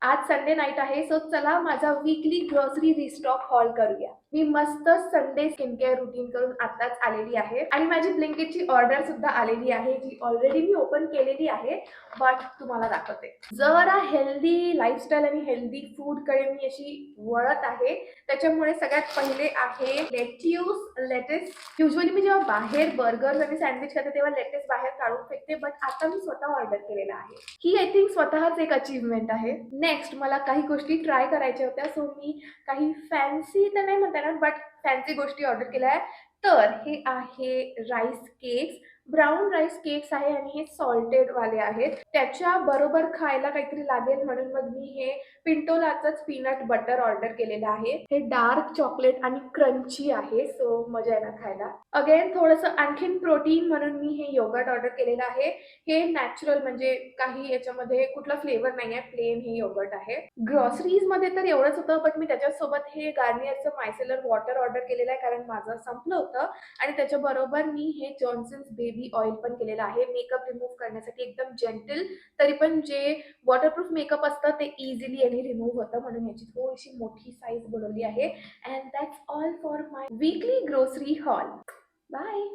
आज Sunday night आहे, so चला माझा वीकली ग्रोसरी रिस्टॉक हॉल करूया. मी मस्त संडे स्किन केअर रुटीन करून आताच आलेली आहे आणि माझी ब्लिंकिटची ऑर्डर सुद्धा आलेली आहे, जी ऑलरेडी मी ओपन केलेली आहे. बट तुम्हाला दाखवते. जरा हेल्दी लाईफस्टाईल आणि हेल्दी फूडकडे मी अशी वळत आहे. त्याच्यामुळे सगळ्यात पहिले आहे लेटेस. युजली मी जेव्हा बाहेर बर्गर आणि सँडविच खाते तेव्हा लेटेस बाहेर काढून फेकते, बट आता मी स्वतः ऑर्डर केलेला आहे. ही आय थिंक स्वतःच एक अचीवमेंट आहे. नेक्स्ट मला काही गोष्टी ट्राय करायच्या होत्या, सो मी काही फॅन्सी तर नाही म्हणता येणार, बट फॅन्सी गोष्टी ऑर्डर केल्या आहे. तर हे आहे rice cakes. Brown rice cakes आहे आणि हे सॉल्टेड वाले आहेत. त्याच्या बरोबर खायला काहीतरी लागेल म्हणून मग मी हे पिंटोलाचंच पीनट बटर ऑर्डर केलेलं आहे. हे डार्क चॉकलेट आणि क्रंची आहे, सो मजा येणार खायला. अगेन थोडंसं आणखीन प्रोटीन म्हणून मी हे योगर्ट ऑर्डर केलेलं आहे. हे नॅचरल म्हणजे काही याच्यामध्ये कुठला फ्लेवर नाही आहे, प्लेन हे योगर्ट आहे. ग्रॉसरीज मध्ये तर एवढंच होतं, बट मी त्याच्यासोबत हे गार्नियरचं मायसेलर वॉटर ऑर्डर केलेलं आहे कारण माझं संपलं होतं. आणि त्याच्याबरोबर मी हे जॉन्सन्स बेबी ऑइल पण केलेलं आहे, मेकअप रिमूव्ह करण्यासाठी एकदम जेंटल. तरी पण जे वॉटरप्रूफ मेकअप असतं ते इझिली आणि रिमूव्ह होतं, म्हणून याची थोडीशी मोठी साईज बोलवली आहे. And that's all for my weekly grocery haul. Bye.